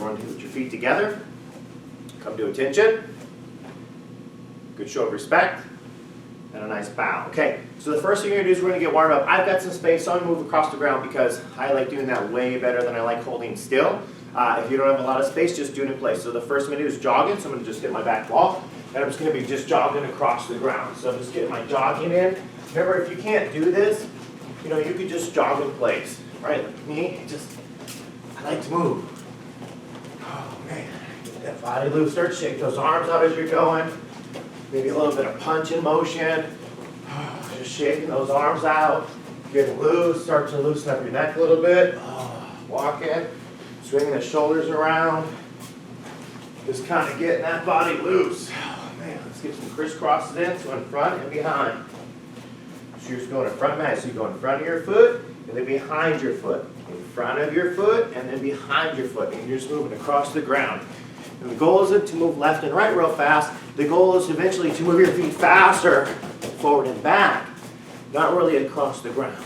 want to put your feet together. Come to attention. Good show of respect. And a nice bow. Okay, so the first thing you're going to do is we're going to get warmed up. I've got some space, so I'm going to move across the ground because I like doing that way better than I like holding still. If you don't have a lot of space, just do it in place. So the first thing I'm going to do is jogging. So I'm going to just hit my back wall. And I'm just going to be just jogging across the ground. So I'm just getting my jogging in. Remember, if you can't do this, you know, you could just jog in place. Right? Like me, I like to move. Oh, man. Get that body loose. Start to shake those arms out as you're going. Maybe a little bit of punch in motion. Just shaking those arms out. Getting loose. Start to loosen up your neck a little bit. Walking. Swinging the shoulders around. Just kind of getting that body loose. Oh, man. Let's get some crisscrosses in. So in front and behind. So you're just going in front, man. So you go in front of your foot and then behind your foot. In front of your foot and then behind your foot. And you're just moving across the ground. And the goal isn't to move left and right real fast. The goal is eventually to move your feet faster, forward and back, not really across the ground.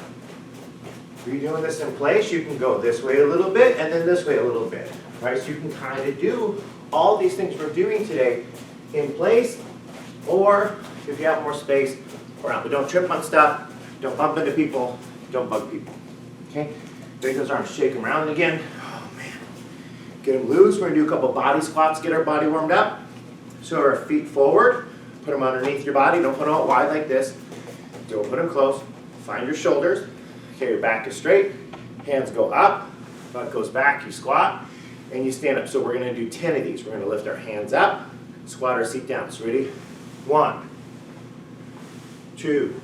If you're doing this in place, you can go this way a little bit and then this way a little bit. Right? So you can kind of do all these things we're doing today in place, or if you have more space, around. But don't trip on stuff, don't bump into people, don't bug people. Okay? Make those arms shake them around again. Get them loose. We're going to do a couple body squats, get our body warmed up. So our feet forward, put them underneath your body. Don't put them out wide like this. Don't put them close. Find your shoulders. Okay, your back is straight. Hands go up. Butt goes back. You squat. And you stand up. So we're going to do 10 of these. We're going to lift our hands up, squat our seat down. So ready? 1, 2,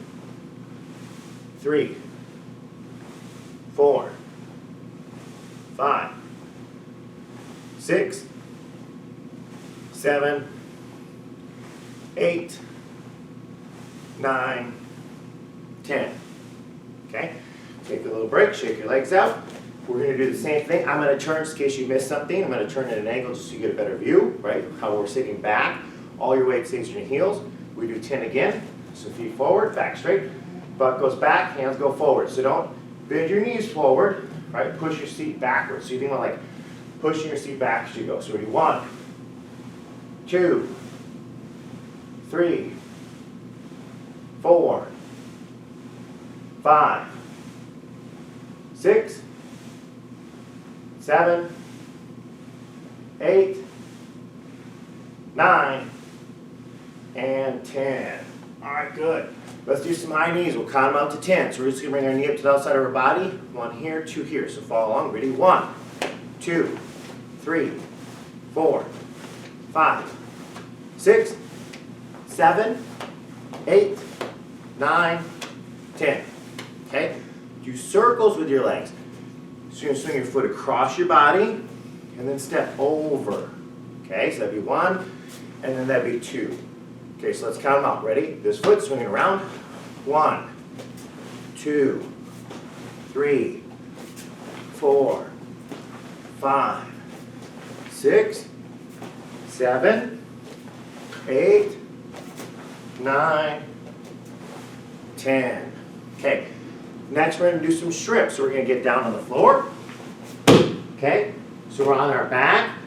3, 4, 5, 6, 7, 8, 9, 10. Okay? Take a little break, shake your legs out. We're going to do the same thing. I'm going to turn, just in case you missed something, I'm going to turn at an angle just so you get a better view, right? How we're sitting back. All your weight stays in your heels. We do 10 again. So feet forward, back straight. Butt goes back, hands go forward. So don't bend your knees forward, right? Push your seat backwards. So you think about like pushing your seat back as you go. So ready? 1, 2, 3, 4, 5, 6, 7, 8, 9, and 10. All right, good. Let's do some high knees. We'll count them out to 10. So we're just going to bring our knee up to the outside of our body. 1 here, 2 here. So follow along. Ready? 1, 2, 3, 4, 5, 6, 7, 8, 9, 10. Okay? Do circles with your legs. So you're going to swing your foot across your body and then step over. Okay? So that'd be 1, and then that'd be 2. Okay, so let's count them out. Ready? This foot swinging around. 1, 2, 3, 4, 5, 6, 7, 8, 9, 10. Okay, next we're going to do some shrimps. So we're going to get down on the floor. Okay, so we're on our back.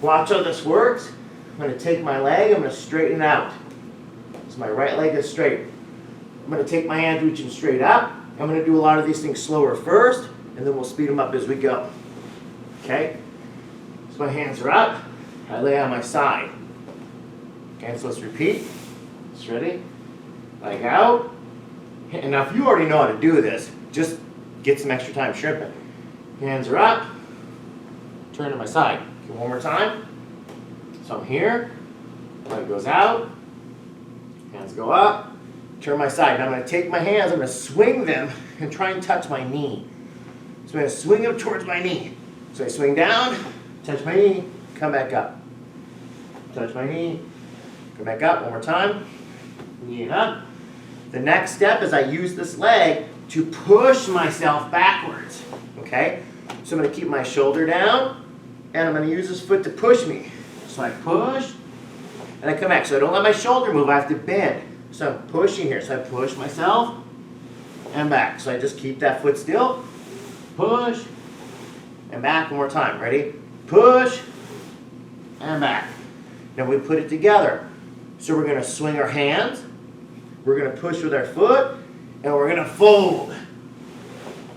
Watch how this works. I'm going to take my leg, I'm going to straighten it out. So my right leg is straight. I'm going to take my hand reaching straight up. I'm going to do a lot of these things slower first, and then we'll speed them up as we go. Okay? So my hands are up. I lay on my side. Okay, so let's repeat. It's ready. Leg out. And now if you already know how to do this, just get some extra time shrimping. Hands are up. Turn to my side. Okay, one more time. So I'm here. Leg goes out. Hands go up. Turn my side. Now I'm going to take my hands, I'm going to swing them and try and touch my knee. So I'm going to swing them towards my knee. So I swing down, touch my knee, come back up. Touch my knee, come back up. One more time. Knee and up. The next step is I use this leg to push myself backwards. Okay? So I'm going to keep my shoulder down, and I'm going to use this foot to push me. So I push, and I come back. So I don't let my shoulder move, I have to bend. So I'm pushing here. So I push myself and back. So I just keep that foot still. Push and back one more time. Ready? push, and back. Now we put it together. So we're going to swing our hands, we're going to push with our foot, and we're going to fold.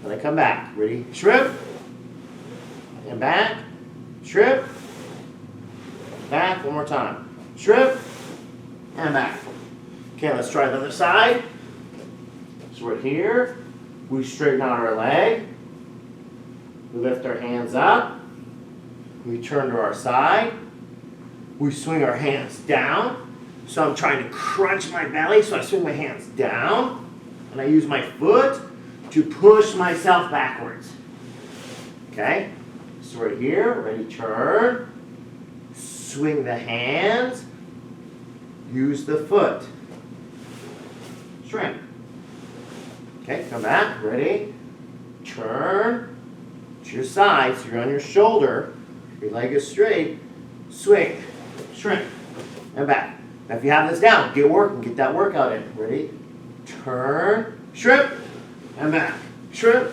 And then come back. Ready? Shrimp, and back, shrimp, back, one more time. Shrimp, and back. Okay, let's try the other side. So we're here, we straighten out our leg, we lift our hands up, we turn to our side, we swing our hands down. So I'm trying to crunch my belly, so I swing my hands down, and I use my foot to push myself backwards. Okay, so we're here, ready, turn, swing the hands, use the foot, shrimp. Okay, come back, ready, turn to your side, so you're on your shoulder, your leg is straight, swing, shrimp, and back. Now if you have this down, get working, get that workout in. Ready, turn, shrimp, and back, shrimp,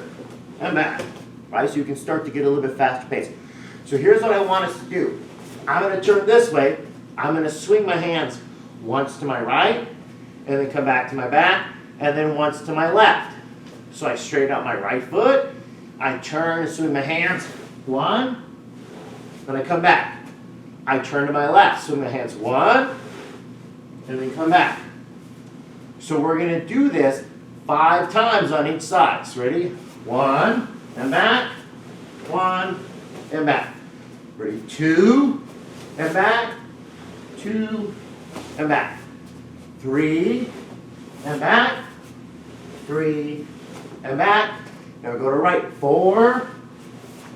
and back. Right, so you can start to get a little bit faster pace. So here's what I want us to do. I'm going to turn this way, I'm going to swing my hands once to my right, and then come back to my back, and then once to my left. So I straighten out my right foot, I turn and swing my hands, one, then I come back. I turn to my left, swing my hands, one, and then come back. So we're going to do this 5 times on each side. So ready? 1, and back, 1, and back. Ready? 2, and back, 2, and back. 3, and back, 3, and back. Now we go to right, 4,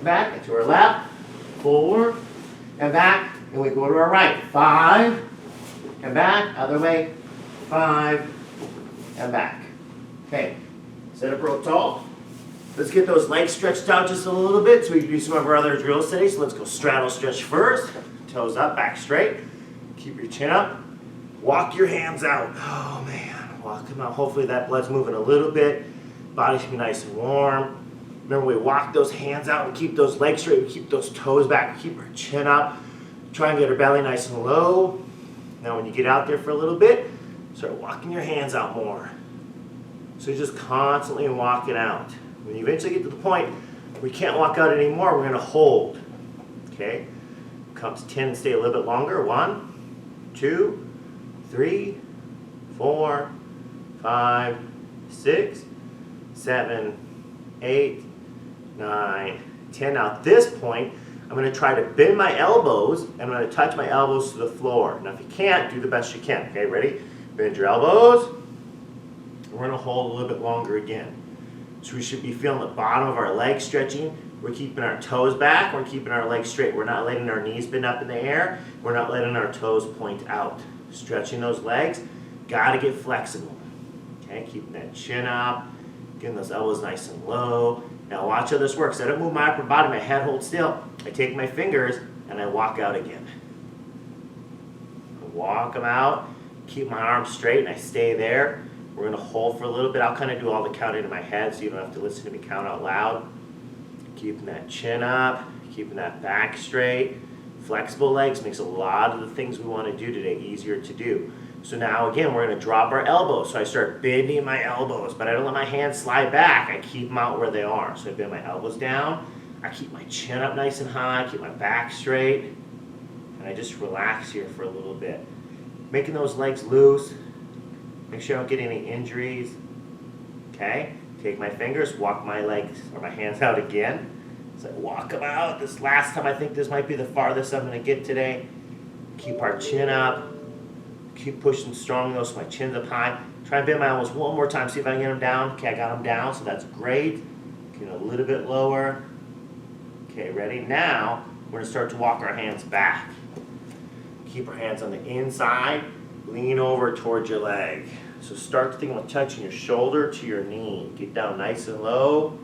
back, and to our left, 4, and back, and we go to our right, 5, and back, other way, 5, and back. Okay, sit up real tall. Let's get those legs stretched out just a little bit so we can do some of our other drills today. So let's go straddle stretch first. Toes up, back straight. Keep your chin up. Walk your hands out. Oh man, walk them out. Hopefully that blood's moving a little bit. Body should be nice and warm. Remember, we walk those hands out and keep those legs straight. We keep those toes back. We keep our chin up. Try and get our belly nice and low. Now when you get out there for a little bit, start walking your hands out more. So just constantly walk it out. When you eventually get to the point where we can't walk out anymore, we're going to hold. Okay? Count to 10 and stay a little bit longer. 1, 2, 3, 4, 5, 6, 7, 8, 9, 10. Now at this point, I'm going to try to bend my elbows, and I'm going to touch my elbows to the floor. Now if you can't, do the best you can. Okay, ready? Bend your elbows. We're going to hold a little bit longer again. So we should be feeling the bottom of our legs stretching. We're keeping our toes back. We're keeping our legs straight. We're not letting our knees bend up in the air. We're not letting our toes point out. Stretching those legs. Got to get flexible. Okay, keeping that chin up. Getting those elbows nice and low. Now watch how this works. I don't move my upper body. My head holds still. I take my fingers and I walk out again. I walk them out. Keep my arms straight and I stay there. We're going to hold for a little bit. I'll kind of do all the counting in my head so you don't have to listen to me count out loud. Keeping that chin up, keeping that back straight. Flexible legs makes a lot of the things we want to do today easier to do. So now again, we're going to drop our elbows. So I start bending my elbows, but I don't let my hands slide back. I keep them out where they are. So I bend my elbows down. I keep my chin up nice and high, keep my back straight. And I just relax here for a little bit. Making those legs loose. Make sure I don't get any injuries. Okay? Take my fingers, walk my legs or my hands out again. So I walk them out. This last time, I think this might be the farthest I'm going to get today. Keep our chin up. Keep pushing strong though, so my chin's up high. Try and bend my elbows one more time, see if I can get them down. Okay, I got them down, so that's great. Get a little bit lower. Okay, ready? Now, we're going to start to walk our hands back. Keep our hands on the inside. Lean over towards your leg. So start to think about touching your shoulder to your knee. Get down nice and low.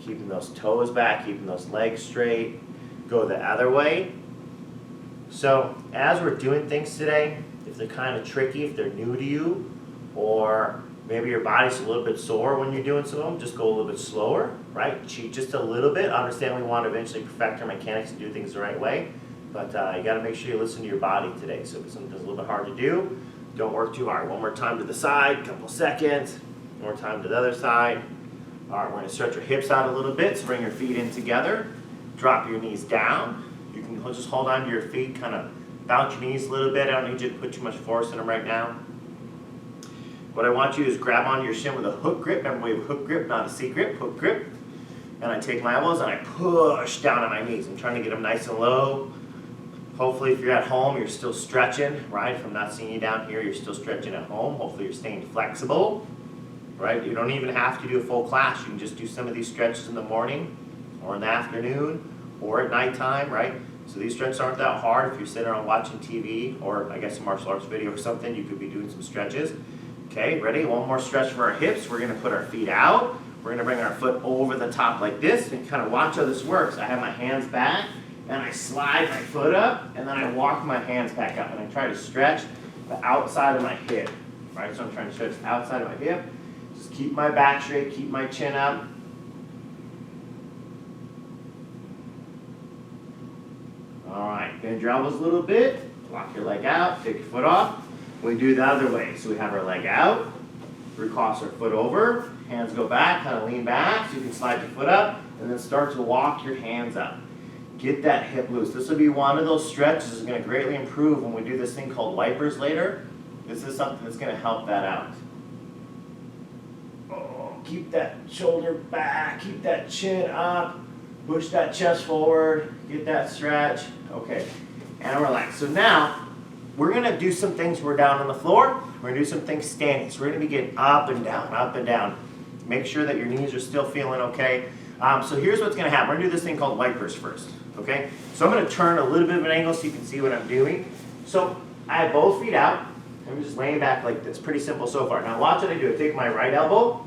Keeping those toes back, keeping those legs straight. Go the other way. So as we're doing things today, if they're kind of tricky, if they're new to you, or Maybe your body's a little bit sore when you're doing some of them, just go a little bit slower, right? Cheat just a little bit. Understand we want to eventually perfect our mechanics and do things the right way, but you got to make sure you listen to your body today. So if something's a little bit hard to do, don't work too hard. One more time to the side, couple seconds. One more time to the other side. All right, we're going to stretch your hips out a little bit, so bring your feet in together. Drop your knees down. You can just hold on to your feet, kind of bounce your knees a little bit. I don't need you to put too much force in them right now. What I want you to do is grab onto your shin with a hook grip. Remember, we have a hook grip, not a C grip, hook grip. And I take my elbows and I push down on my knees. I'm trying to get them nice and low. Hopefully, if you're at home, you're still stretching, right? If I'm not seeing you down here, you're still stretching at home. Hopefully, you're staying flexible, right? You don't even have to do a full class. You can just do some of these stretches in the morning or in the afternoon or at nighttime, right? So these stretches aren't that hard. If you're sitting around watching TV or, I guess, a martial arts video or something, you could be doing some stretches. Okay, ready? One more stretch for our hips. We're going to put our feet out. We're going to bring our foot over the top like this and kind of watch how this works. I have my hands back and I slide my foot up and then I walk my hands back up and I try to stretch the outside of my hip. Right, so I'm trying to stretch the outside of my hip. Just keep my back straight, keep my chin up. All right, bend your elbows a little bit. Walk your leg out, take your foot off. We do the other way. So we have our leg out, recross our foot over, hands go back, kind of lean back so you can slide your foot up, and then start to walk your hands up. Get that hip loose. This will be one of those stretches that's going to greatly improve when we do this thing called wipers later. This is something that's going to help that out. Oh, keep that shoulder back, keep that chin up, push that chest forward, get that stretch. Okay, and relax. So now, we're going to do some things we're down on the floor. We're going to do some things standing. So we're going to be getting up and down, up and down. Make sure that your knees are still feeling okay. So here's what's going to happen. We're going to do this thing called wipers first. Okay? So I'm going to turn a little bit of an angle so you can see what I'm doing. So I have both feet out. I'm just laying back like this. Pretty simple so far. Now watch what I do. I take my right elbow.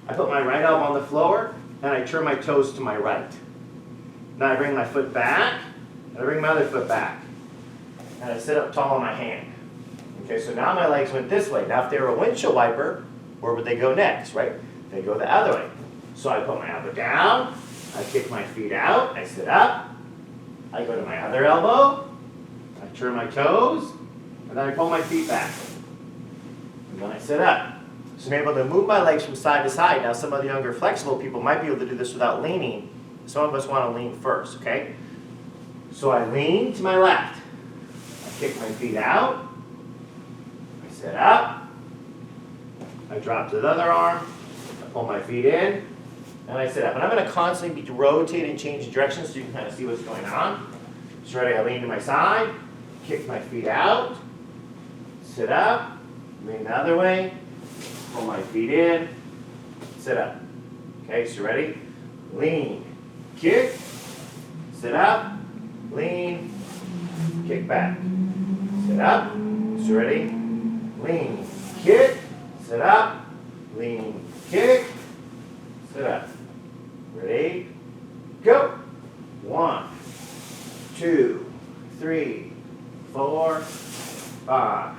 I put my right elbow on the floor. And I turn my toes to my right. Now I bring my foot back. And I bring my other foot back. And I sit up tall on my hand. Okay, so now my legs went this way. Now if they were a windshield wiper, where would they go next, right? They go the other way. So I put my elbow down, I kick my feet out, I sit up, I go to my other elbow, I turn my toes, and then I pull my feet back. And then I sit up. So I'm able to move my legs from side to side. Now some of the younger flexible people might be able to do this without leaning. Some of us want to lean first, okay? So I lean to my left. Kick my feet out, I sit up, I drop to the other arm, I pull my feet in, and I sit up. And I'm going to constantly be rotating and changing directions so you can kind of see what's going on. So ready, I lean to my side, kick my feet out, sit up, lean the other way, pull my feet in, sit up. Okay, so ready? Lean, kick, sit up, lean, kick back. Sit up, so ready, lean, kick, sit up, lean, kick, sit up. Ready, go. 1, 2, 3, 4, 5.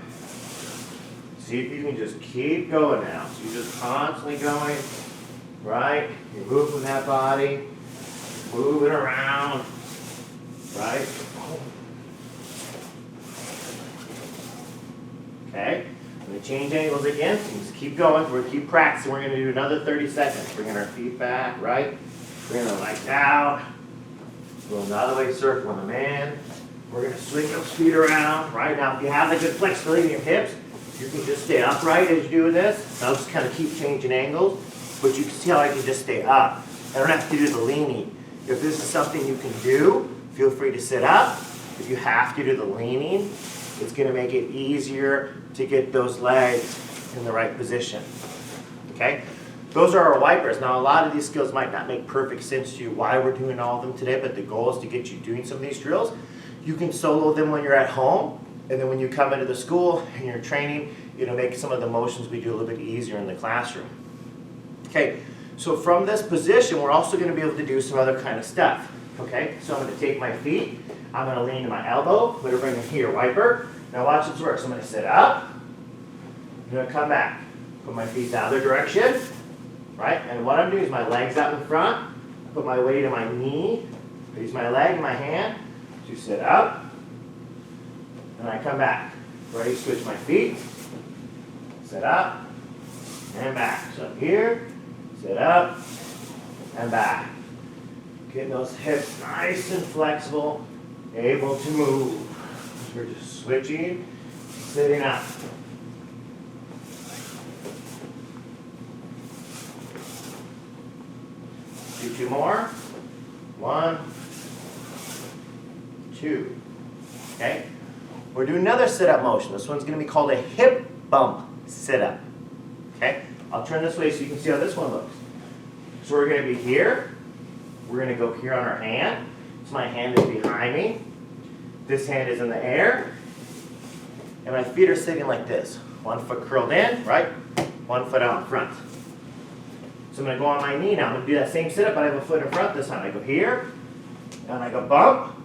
See if you can just keep going now. So you're just constantly going, right? You're moving that body, moving around, right? Okay, I'm going to change angles again. So just keep going. We're going to keep practicing. We're going to do another 30 seconds. Bringing our feet back, right? Bringing our legs out. Going the other way, circling them in. We're going to swing those feet around, right? Now, if you have the good flexibility in your hips, you can just stay upright as you're doing this. I'll just kind of keep changing angles, but you can see how I can just stay up. I don't have to do the leaning. If this is something you can do, feel free to sit up. If you have to do the leaning, it's going to make it easier to get those legs in the right position. Okay? Those are our wipers. Now, a lot of these skills might not make perfect sense to you why we're doing all of them today, but the goal is to get you doing some of these drills. You can solo them when you're at home, and then when you come into the school and you're training, it'll make some of the motions we do a little bit easier in the classroom. Okay, so from this position, we're also going to be able to do some other kind of stuff. Okay, so I'm going to take my feet, I'm going to lean to my elbow, I'm going to bring them here, wiper. Now watch this work. So I'm going to sit up, I'm going to come back. Put my feet the other direction, right? And what I'm doing is my legs out in front. Put my weight in my knee. Use my leg and my hand to sit up. And I come back. Ready, switch my feet. Sit up and back. So I'm here, sit up and back. Getting those hips nice and flexible, able to move. So we're just switching, sitting up. Do 2 more. 1, 2. Okay? We're doing another sit-up motion. This one's going to be called a hip bump sit-up. Okay? I'll turn this way so you can see how this one looks. So we're going to be here. We're going to go here on our hand. So my hand is behind me. This hand is in the air. And my feet are sitting like this. 1 foot curled in, right? 1 foot out in front. So I'm going to go on my knee now. I'm going to do that same sit-up, but I have a foot in front this time. I go here, and I go bump,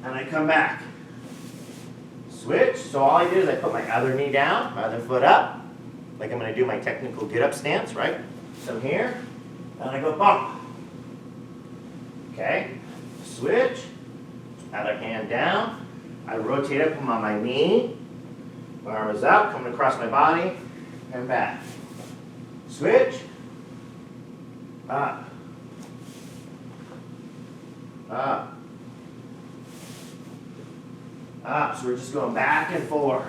and I come back. Switch. So all I do is I put my other knee down, my other foot up, like I'm going to do my technical get-up stance, right? So I'm here, and I go bump. Okay? Switch. Other hand down. I rotate up, come on my knee. My arm is up, coming across my body, and back. Switch. Up. Up. Up. So we're just going back and forth.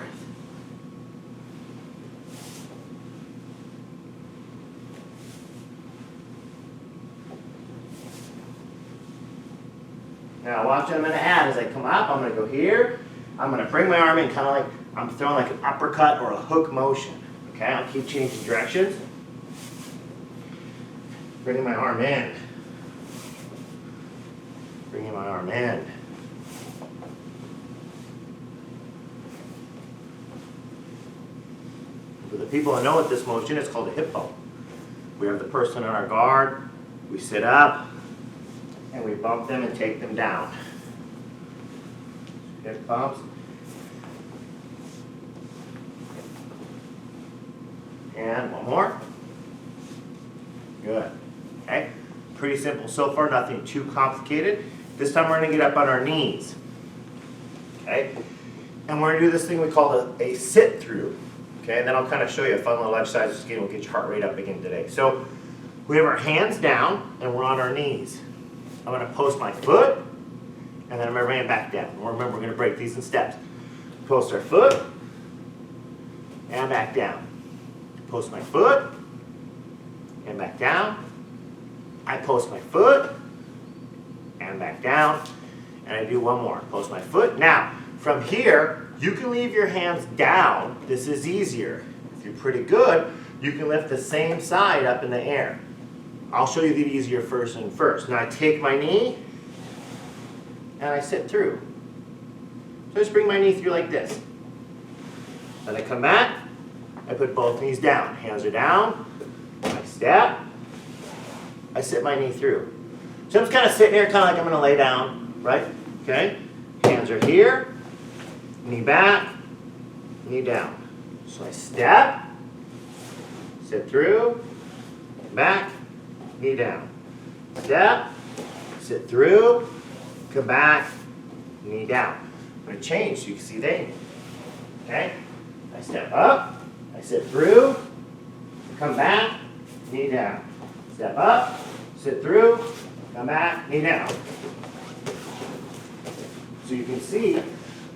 Now watch what I'm going to add. As I come up, I'm going to go here. I'm going to bring my arm in kind of like I'm throwing like an uppercut or a hook motion. Okay, I'll keep changing directions. Bringing my arm in. Bringing my arm in. For the people that know what this motion is, called a hip bump. We have the person on our guard. We sit up, and we bump them and take them down. Hip bumps. And one more. Good. Okay? Pretty simple so far, nothing too complicated. This time we're going to get up on our knees. Okay? And we're going to do this thing we call a sit-through. Okay? And then I'll kind of show you a fun little exercise again. We'll get your heart rate up again today. So we have our hands down and we're on our knees. I'm going to post my foot and then I'm going to bring it back down. Remember, we're going to break these in steps. Post our foot and back down. Post my foot and back down. I post my foot and back down. And I do one more. Post my foot. Now, from here, you can leave your hands down. This is easier. If you're pretty good, you can lift the same side up in the air. I'll show you the easier version first. Now I take my knee and I sit through. So I just bring my knee through like this. Then I come back. I put both knees down. Hands are down. I step. I sit my knee through. So I'm just kind of sitting here, kind of like I'm going to lay down, right? Okay? Hands are here. Knee back. Knee down. So I step. Sit through. Back. Knee down. Step. Sit through. Come back. Knee down. I'm going to change so you can see they. Okay? I step up. I sit through, come back, knee down. Step up, sit through, come back, knee down. So you can see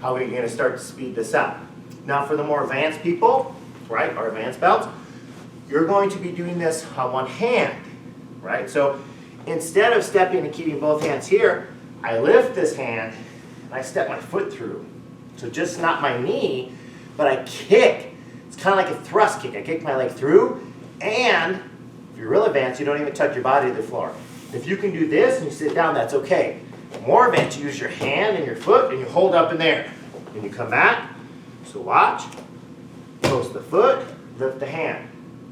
how we're going to start to speed this up. Now for the more advanced people, right, our advanced belts, you're going to be doing this on one hand, right? So instead of stepping and keeping both hands here, I lift this hand and I step my foot through. So just not my knee, but I kick. It's kind of like a thrust kick. I kick my leg through, and if you're real advanced, you don't even touch your body to the floor. If you can do this and you sit down, that's okay. More advanced, you use your hand and your foot, and you hold up in there. And you come back. So watch. Post the foot, lift the hand.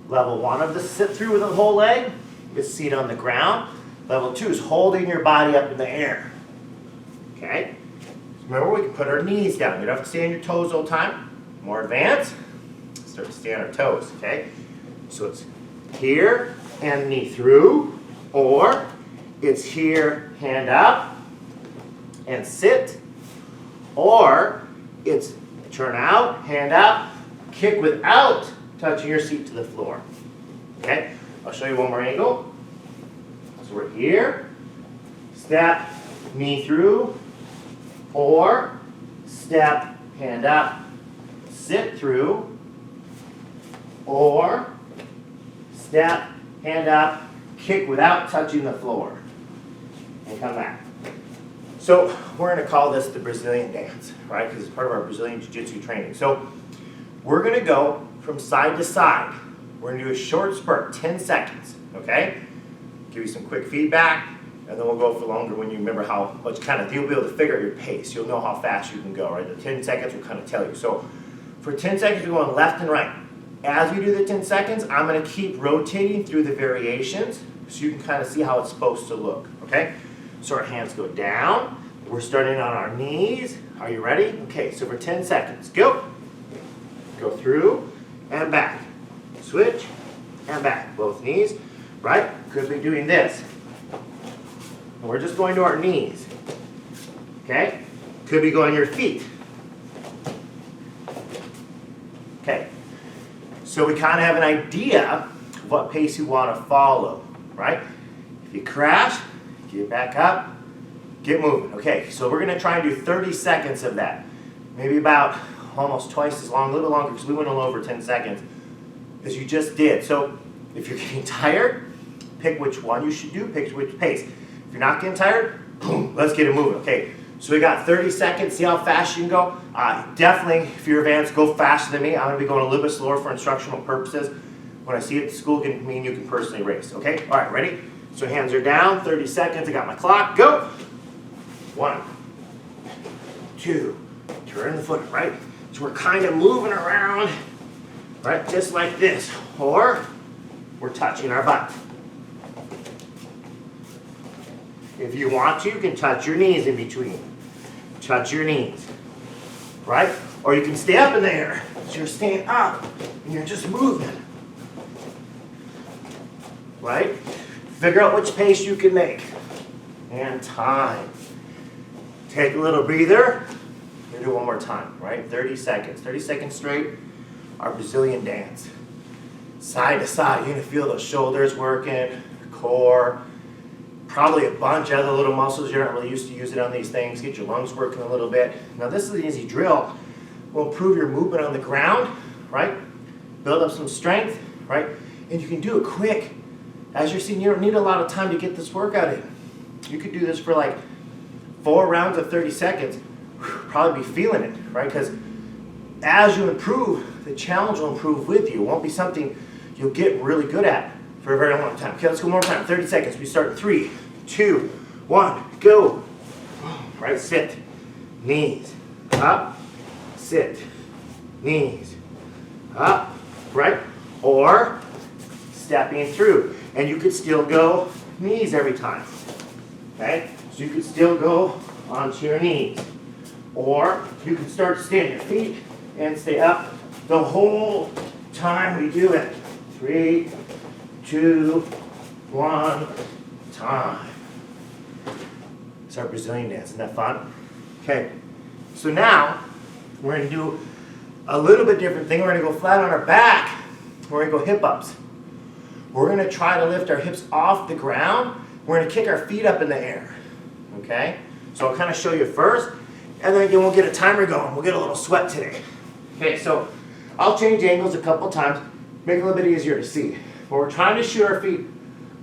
Level 1 of the sit through with the whole leg is seat on the ground. Level 2 is holding your body up in the air. Okay? Remember, we can put our knees down. You don't have to stay on your toes all the time. More advanced. start to stay on our toes, okay? So it's here, and knee through, or it's here, hand up, and sit, or it's turn out, hand up, kick without touching your seat to the floor. Okay, I'll show you one more angle. So we're here, step, knee through, or step, hand up, sit through, or step, hand up, kick without touching the floor, and come back. So we're going to call this the Brazilian dance, right? Because it's part of our Brazilian Jiu-Jitsu training. So we're going to go from side to side. We're going to do a short spurt, 10 seconds, okay? Give you some quick feedback, and then we'll go for longer when you remember how much kind of, you'll be able to figure out your pace. You'll know how fast you can go, right? The 10 seconds will kind of tell you. So for 10 seconds, we're going left and right. As we do the 10 seconds, I'm going to keep rotating through the variations so you can kind of see how it's supposed to look, okay? So our hands go down. We're starting on our knees. Are you ready? Okay, so for 10 seconds, go. Go through and back. Switch and back. Both knees, right? Could be doing this. And we're just going to our knees. Okay? Could be going your feet. Okay. So we kind of have an idea of what pace you want to follow, right? If you crash, get back up, get moving. Okay, so we're going to try and do 30 seconds of that. Maybe about almost twice as long, a little longer, because we went a little over 10 seconds, as you just did. So if you're getting tired, pick which one you should do, pick which pace. If you're not getting tired, boom, let's get it moving. Okay, so we got 30 seconds. See how fast you can go? Definitely, if you're advanced, go faster than me. I'm going to be going a little bit slower for instructional purposes. When I see it at school, it can mean you can personally race. Okay, all right, ready? So hands are down, 30 seconds. I got my clock. Go. 1, 2, turn the foot, right? So we're kind of moving around, right? Just like this. Or we're touching our butt. If you want to, you can touch your knees in between. Touch your knees, right? Or you can stay up in the air. So you're staying up and you're just moving, right? Figure out which pace you can make. And time. Take a little breather. We're gonna do it one more time, right? 30 seconds. 30 seconds straight. Our Brazilian dance. Side to side. You're gonna feel those shoulders working, core, probably a bunch of other little muscles you're not really used to using on these things. Get your lungs working a little bit. Now this is an easy drill. Will improve your movement on the ground, right? Build up some strength, right? And you can do it quick. As you're seeing, you don't need a lot of time to get this workout in. You could do this for like 4 rounds of 30 seconds. Probably be feeling it, right? Because as you improve, the challenge will improve with you. It won't be something you'll get really good at for a very long time. Okay, let's go one more time. 30 seconds. We start in 3, 2, 1, go. Right, sit. Knees. Up. Sit. Knees. Up. Right? Or stepping through. And you could still go knees every time. Okay? So you could still go onto your knees. Or you can start to stay on your feet and stay up the whole time we do it. 3, 2, 1, time. It's our Brazilian dance. Isn't that fun? Okay. So now we're going to do a little bit different thing. We're going to go flat on our back. We're going to go hip ups. We're going to try to lift our hips off the ground. We're going to kick our feet up in the air. Okay? So I'll kind of show you first, and then again we'll get a timer going. We'll get a little sweat today. Okay, so I'll change angles a couple times, make it a little bit easier to see. But we're trying to shoot our feet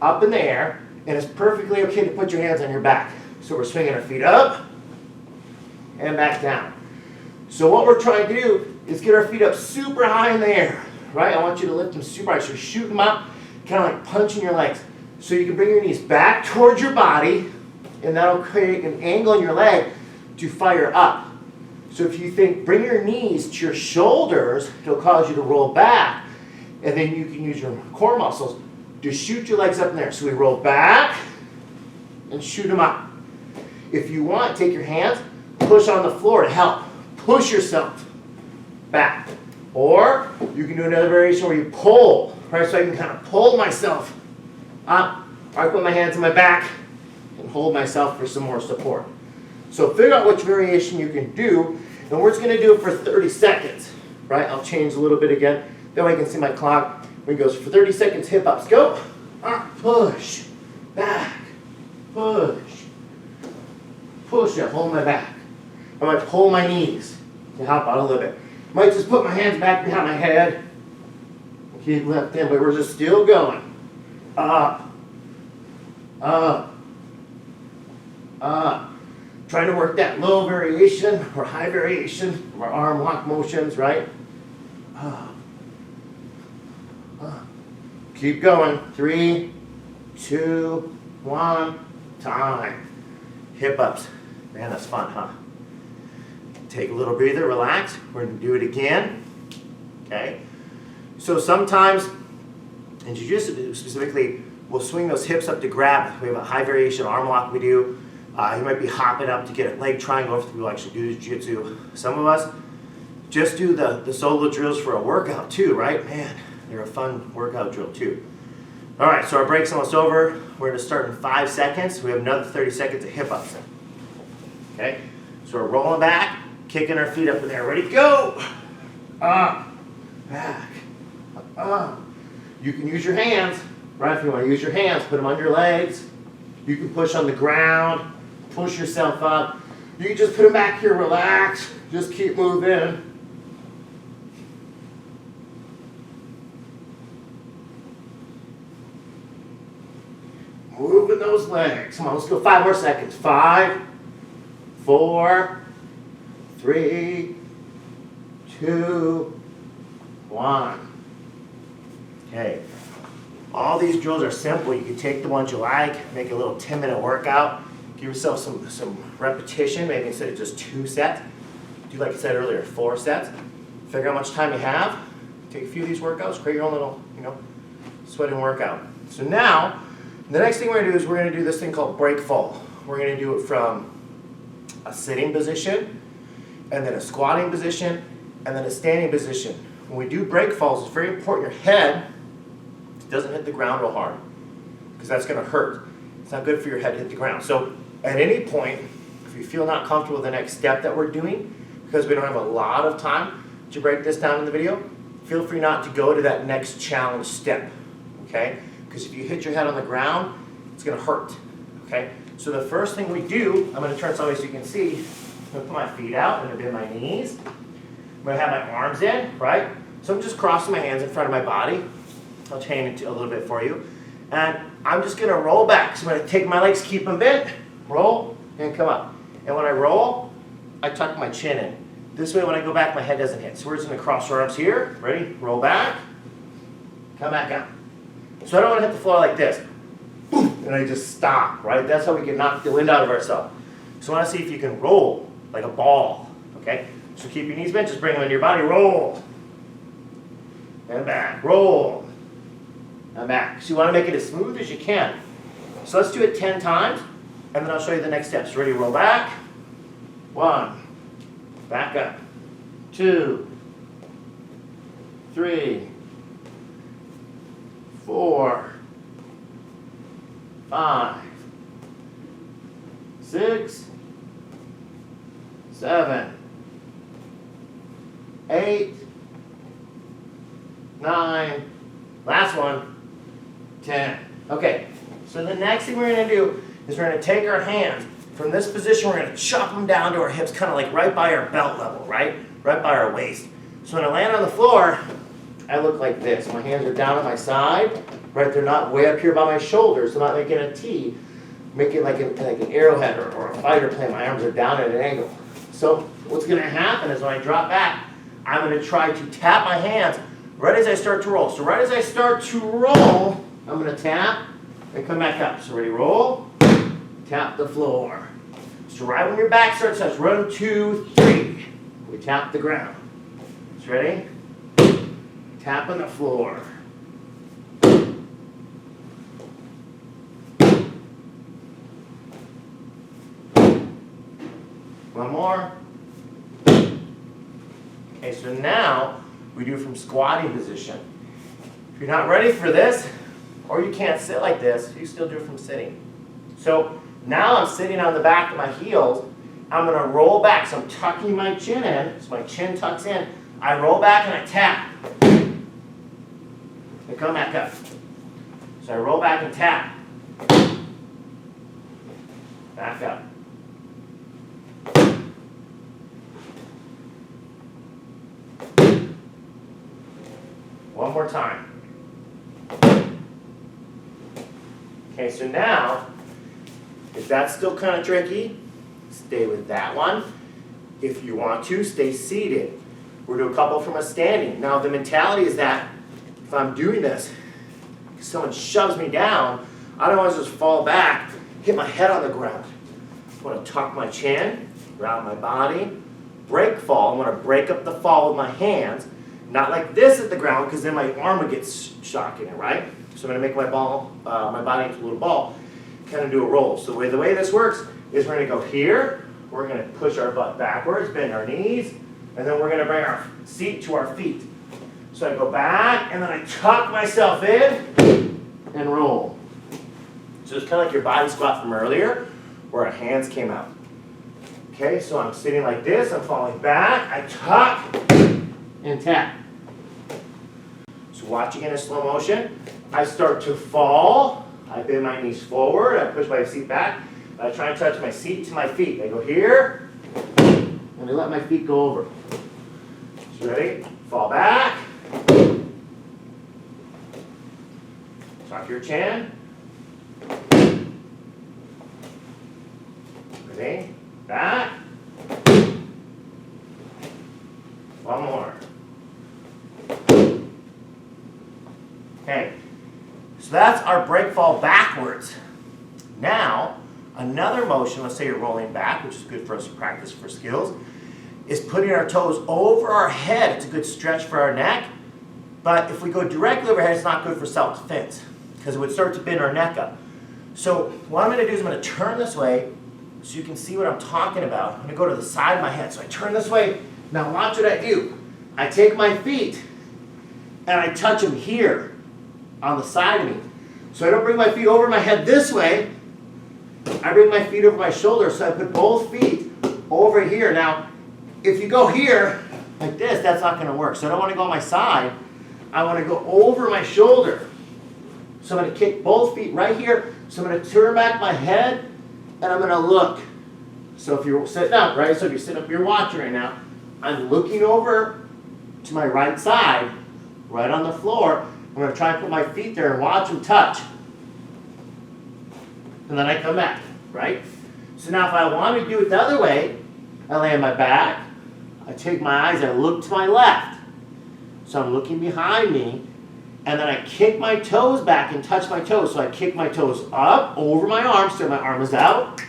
up in the air, and it's perfectly okay to put your hands on your back. So we're swinging our feet up and back down. So what we're trying to do is get our feet up super high in the air, right? I want you to lift them super high. So shoot them up, kind of like punching your legs. So you can bring your knees back towards your body, and that'll create an angle in your leg to fire up. So if you think, bring your knees to your shoulders, it'll cause you to roll back, and then you can use your core muscles to shoot your legs up in there. So we roll back and shoot them up. If you want, take your hands, push on the floor to help. Push yourself back. Or you can do another variation where you pull, right? So I can kind of pull myself up, or I put my hands on my back and hold myself for some more support. So figure out which variation you can do, and we're just going to do it for 30 seconds, right? I'll change a little bit again. That way I can see my clock. When it goes for 30 seconds, hip ups, go. Push, back, push, push up, hold my back. I might pull my knees to help out a little bit. Might just put my hands back behind my head. Keep left in, but we're just still going. Up, up, up. Trying to work that low variation or high variation of our arm lock motions, right? Up, up. Keep going. 3, 2, 1, time. Hip ups. Man, that's fun, huh? Take a little breather, relax. We're going to do it again. Okay? So sometimes, in jiu-jitsu specifically, we'll swing those hips up to grab. We have a high variation arm lock we do. You might be hopping up to get a leg triangle if people actually do jiu-jitsu. Some of us just do the solo drills for a workout too, right? Man, they're a fun workout drill too. All right, so our break's almost over. We're going to start in 5 seconds. We have another 30 seconds of hip ups. Okay? So we're rolling back, kicking our feet up in there. Ready, go! Up, back, up. You can use your hands, right? If you want to use your hands, put them on your legs. You can push on the ground, push yourself up. You can just put them back here, relax. Just keep moving. Moving those legs. Come on, let's go 5 more seconds. 5, 4, 3, 2, 1. Okay. All these drills are simple. You can take the ones you like, make a little 10-minute workout, give yourself some repetition, maybe instead of just 2 sets. Do like I said earlier, 4 sets. Figure out how much time you have. Take a few of these workouts, create your own little, sweating workout. So now, the next thing we're going to do is we're going to do this thing called break fall. We're going to do it from a sitting position, and then a squatting position, and then a standing position. When we do break falls, it's very important your head doesn't hit the ground real hard, because that's going to hurt. It's not good for your head to hit the ground. So at any point, if you feel not comfortable with the next step that we're doing, because we don't have a lot of time to break this down in the video, feel free not to go to that next challenge step, okay? Because if you hit your head on the ground, it's going to hurt, okay? So the first thing we do, I'm going to turn sideways so you can see. I'm going to put my feet out, I'm going to bend my knees. I'm going to have my arms in, right? So I'm just crossing my hands in front of my body. I'll change it a little bit for you. And I'm just going to roll back. So I'm going to take my legs, keep them bent, roll, and come up. And when I roll, I tuck my chin in. This way when I go back, my head doesn't hit. So we're just going to cross our arms here. Ready? Roll back. Come back up. So I don't want to hit the floor like this. And I just stop, right? That's how we can knock the wind out of ourselves. So I want to see if you can roll like a ball, okay? So keep your knees bent, just bring them into your body, roll. And back, roll. And back. So you want to make it as smooth as you can. So let's do it 10 times, and then I'll show you the next steps. Ready, roll back. 1. Back up. 2. 3. 4. 5. 6. 7. 8. 9. Last one. 10. Okay, so the next thing we're going to do is we're going to take our hands from this position, we're going to chop them down to our hips, kind of like right by our belt level, right? Right by our waist. So when I land on the floor, I look like this. My hands are down at my side, right? They're not way up here by my shoulders. I'm not making a T, making like an arrowhead or a fighter plane. My arms are down at an angle. So what's going to happen is when I drop back, I'm going to try to tap my hands right as I start to roll. So right as I start to roll, I'm going to tap and come back up. So ready, roll, tap the floor. So right when your back starts, that's 1, 2, 3. We tap the ground. So ready? Tapping the floor. One more. Okay, so now we do from squatting position. If you're not ready for this, or you can't sit like this, you still do it from sitting. So now I'm sitting on the back of my heels. I'm going to roll back, so I'm tucking my chin in, so my chin tucks in. I roll back and I tap. And come back up. So I roll back and tap. Back up. One more time. Okay, so now, if that's still kind of tricky, stay with that one. If you want to, stay seated. We'll do a couple from a standing. Now, the mentality is that if I'm doing this, if someone shoves me down, I don't want to just fall back, hit my head on the ground. I want to tuck my chin, round my body, break fall. I want to break up the fall with my hands, not like this at the ground, because then my arm would get shocked in it, right? So I'm going to make my body into a little ball, kind of do a roll. So the way this works is we're going to go here, we're going to push our butt backwards, bend our knees, and then we're going to bring our seat to our feet. So I go back, and then I tuck myself in and roll. So it's kind of like your body squat from earlier, where our hands came out. Okay, so I'm sitting like this, I'm falling back, I tuck and tap. So watching in a slow motion, I start to fall, I bend my knees forward, I push my seat back, I try and touch my seat to my feet. I go here, and I let my feet go over. So ready? Fall back. Tuck your chin. Ready? Back. One more. Okay. So that's our break fall backwards. Now, another motion, let's say you're rolling back, which is good for us to practice for skills, is putting our toes over our head. It's a good stretch for our neck. But if we go directly overhead, it's not good for self-defense because it would start to bend our neck up. So what I'm going to do is I'm going to turn this way so you can see what I'm talking about. I'm going to go to the side of my head. So I turn this way. Now watch what I do. I take my feet and I touch them here on the side of me. So I don't bring my feet over my head this way. I bring my feet over my shoulders. So I put both feet over here. Now, if you go here like this, that's not going to work. So I don't want to go on my side. I want to go over my shoulder. So I'm going to kick both feet right here. So I'm going to turn back my head and I'm going to look. So if you're sitting up, right? So if you're sitting up, you're watching right now. I'm looking over to my right side, right on the floor. I'm going to try and put my feet there and watch them touch. And then I come back, right? So now if I want to do it the other way, I lay on my back. I take my eyes, I look to my left. So I'm looking behind me. And then I kick my toes back and touch my toes. So I kick my toes up over my arm, so my arm is out.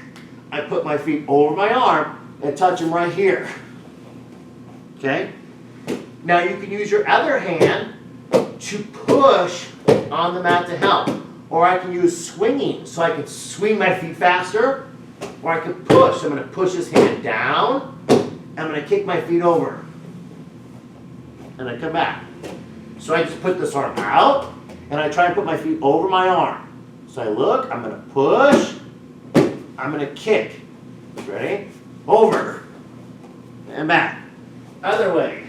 I put my feet over my arm and touch them right here. Okay? Now you can use your other hand to push on the mat to help. Or I can use swinging. So I can swing my feet faster. Or I can push. So I'm going to push this hand down. I'm going to kick my feet over. And I come back. So I just put this arm out, and I try and put my feet over my arm. So I look, I'm going to push, I'm going to kick. Ready? Over. And back. Other way.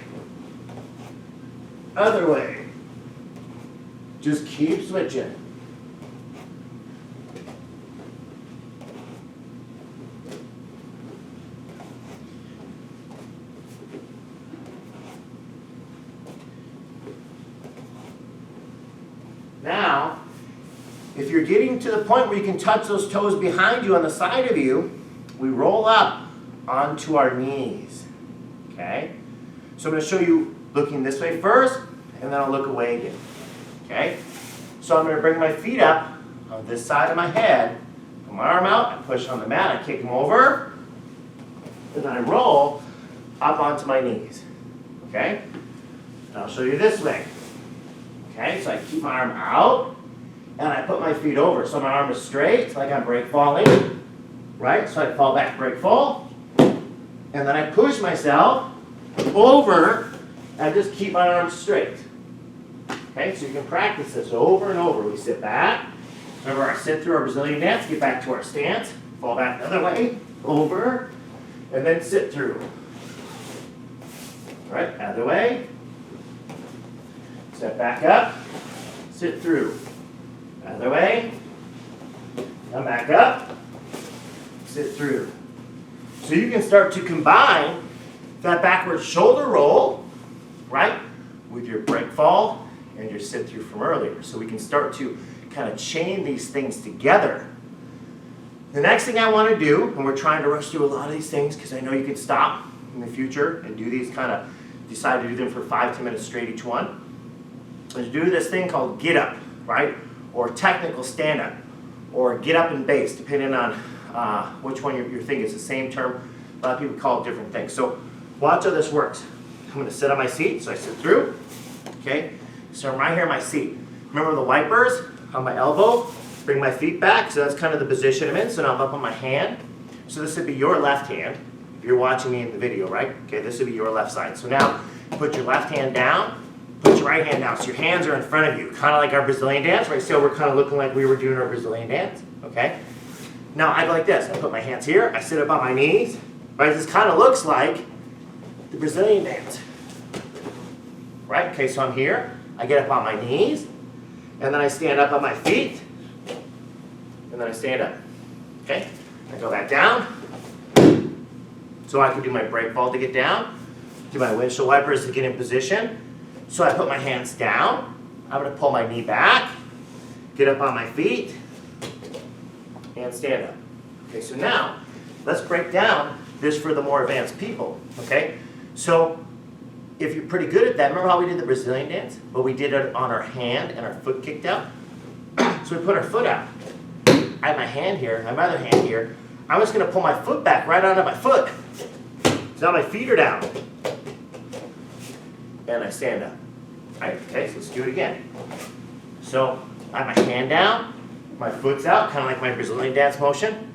Other way. Just keep switching. Now, if you're getting to the point where you can touch those toes behind you on the side of you, we roll up onto our knees. Okay? So I'm going to show you looking this way first, and then I'll look away again. Okay? So I'm going to bring my feet up on this side of my head, put my arm out, I push on the mat, I kick them over, and then I roll up onto my knees. Okay? And I'll show you this way. Okay, so I keep my arm out, and I put my feet over. So my arm is straight, like I'm break falling, right? So I fall back, break fall, and then I push myself over and just keep my arms straight. Okay, so you can practice this over and over. We sit back. Remember our sit through our Brazilian dance, get back to our stance, fall back the other way, over, and then sit through. All right, other way. Step back up, sit through. Other way. Come back up, sit through. So you can start to combine that backward shoulder roll, right, with your break fall and your sit through from earlier. So we can start to kind of chain these things together. The next thing I want to do, and we're trying to rush through a lot of these things because I know you can stop in the future and do these kind of, decide to do them for 5-10 minutes straight each one, is do this thing called get up, right? Or technical stand up, or get up and base, depending on which one you're thinking. It's the same term. A lot of people call it different things. So watch how this works. I'm going to sit on my seat, so I sit through. Okay, so I'm right here in my seat. Remember the wipers on my elbow? Bring my feet back, so that's kind of the position I'm in. So now I'm up on my hand. So this would be your left hand, if you're watching me in the video, right? Okay, this would be your left side. So now put your left hand down, put your right hand down. So your hands are in front of you, kind of like our Brazilian dance, right? So we're kind of looking like we were doing our Brazilian dance, okay? Now I go like this. I put my hands here, I sit up on my knees, right? This kind of looks like the Brazilian dance, right? Okay, so I'm here, I get up on my knees, and then I stand up on my feet, and then I stand up, okay? I go back down, so I can do my break fall to get down, do my windshield wipers to get in position. So I put my hands down, I'm going to pull my knee back, get up on my feet, and stand up. Okay, so now, let's break down this for the more advanced people, okay? So, if you're pretty good at that, remember how we did the Brazilian dance? But we did it on our hand and our foot kicked out? So we put our foot out. I have my hand here, I have my other hand here. I'm just going to pull my foot back right onto my foot. So now my feet are down. And I stand up. Right, okay, so let's do it again. So I have my hand down, my foot's out, kind of like my Brazilian dance motion,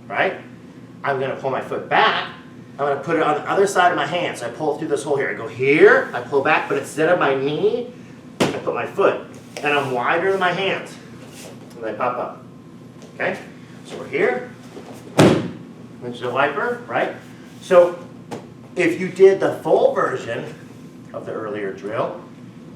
right? I'm going to pull my foot back. I'm going to put it on the other side of my hand. So I pull through this hole here. I go here, I pull back, but instead of my knee, I put my foot. And I'm wider than my hands. And I pop up. Okay? So we're here. Windshield wiper, right? So if you did the full version of the earlier drill,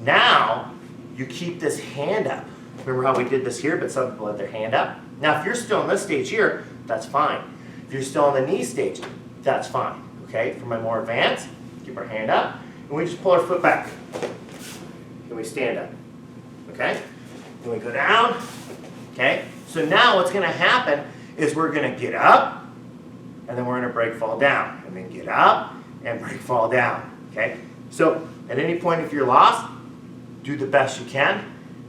now you keep this hand up. Remember how we did this here, but some people let their hand up? Now if you're still in this stage here, that's fine. If you're still in the knee stage, that's fine. Okay, for my more advanced, keep our hand up, and we just pull our foot back. And we stand up. Okay? Then we go down. Okay? So now what's going to happen is we're going to get up, and then we're going to break fall down. And then get up, and break fall down. Okay? So at any point if you're lost, do the best you can.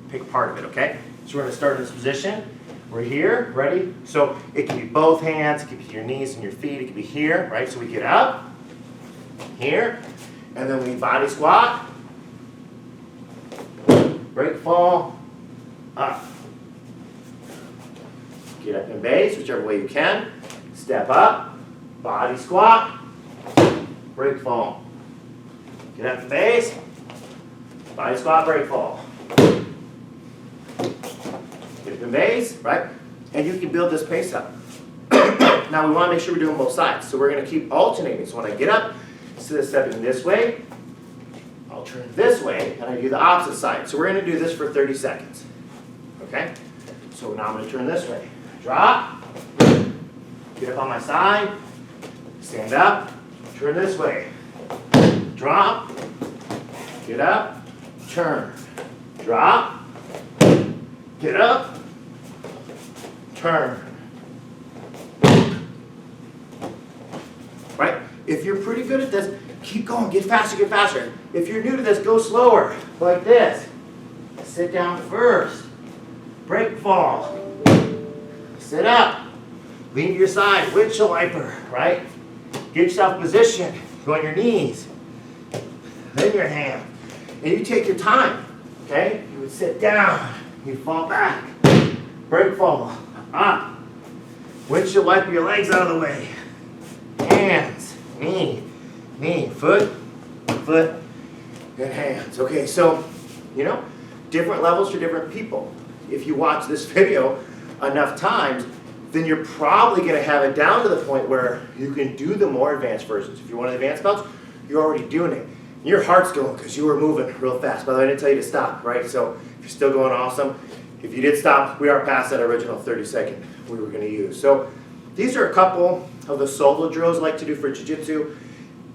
Pick part of it, okay? So we're going to start in this position. We're here, ready? So it can be both hands, it can be your knees and your feet, it can be here, right? So we get up, here, and then we body squat, break fall, up. Get up and base, whichever way you can. Step up, body squat, break fall. Get up and base, body squat, break fall. Get up and base, right? And you can build this pace up. Now we want to make sure we're doing both sides. So we're going to keep alternating. So when I get up, instead of stepping this way, I'll turn this way, and I do the opposite side. So we're going to do this for 30 seconds. Okay? So now I'm going to turn this way. Drop, get up on my side, stand up, turn this way. Drop, get up, turn, drop, get up, turn. Right? If you're pretty good at this, keep going, get faster, get faster. If you're new to this, go slower, like this. Sit down first, break fall, sit up, lean to your side, windshield wiper, right? Get yourself positioned, go on your knees, then your hand. And you take your time, okay? You would sit down, you fall back, break fall, up. Windshield wiper your legs out of the way. Hands, knee, knee, foot, foot, and hands. Okay, so, you know, different levels for different people. If you watch this video enough times, then you're probably going to have it down to the point where you can do the more advanced versions. If you're one of the advanced belts, you're already doing it. Your heart's going because you were moving real fast. By the way, I didn't tell you to stop, right? So if you're still going, awesome. If you did stop, we are past that original 30-second we were going to use. So these are a couple of the solo drills I like to do for jiu-jitsu.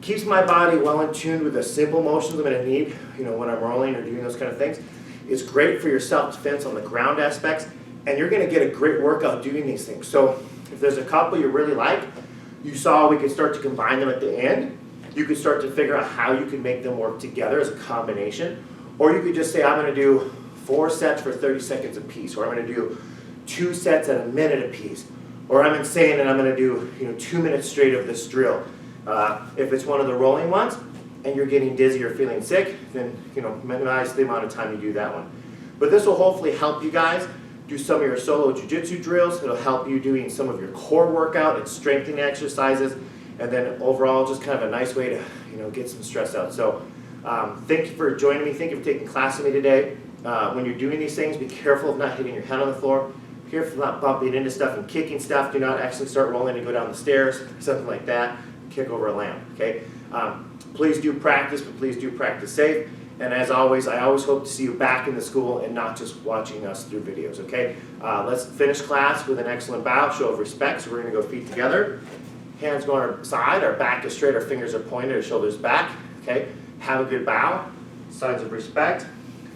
Keeps my body well in tune with the simple motions I'm going to need, you know, when I'm rolling or doing those kind of things. It's great for your self-defense on the ground aspects, and you're going to get a great workout doing these things. So if there's a couple you really like, you saw we could start to combine them at the end. You could start to figure out how you can make them work together as a combination. Or you could just say, I'm going to do 4 sets for 30 seconds apiece, or I'm going to do 2 sets at a minute apiece. Or I'm insane and I'm going to do 2 minutes straight of this drill. If it's one of the rolling ones and you're getting dizzy or feeling sick, then minimize the amount of time you do that one. But this will hopefully help you guys do some of your solo jiu-jitsu drills. It'll help you doing some of your core workout and strengthening exercises, and then overall just kind of a nice way to get some stress out. So thank you for joining me. Thank you for taking class with me today. When you're doing these things, be careful of not hitting your head on the floor. Be careful of not bumping into stuff and kicking stuff. Do not actually start rolling and go down the stairs, something like that. Kick over a lamp, okay? Please do practice, but please do practice safe. And as always, I always hope to see you back in the school and not just watching us through videos, okay? Let's finish class with an excellent bow, show of respect. So we're going to go feet together. Hands go on our side, our back is straight, our fingers are pointed, our shoulders back, okay? Have a good bow, signs of respect.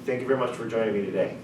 Thank you very much for joining me today.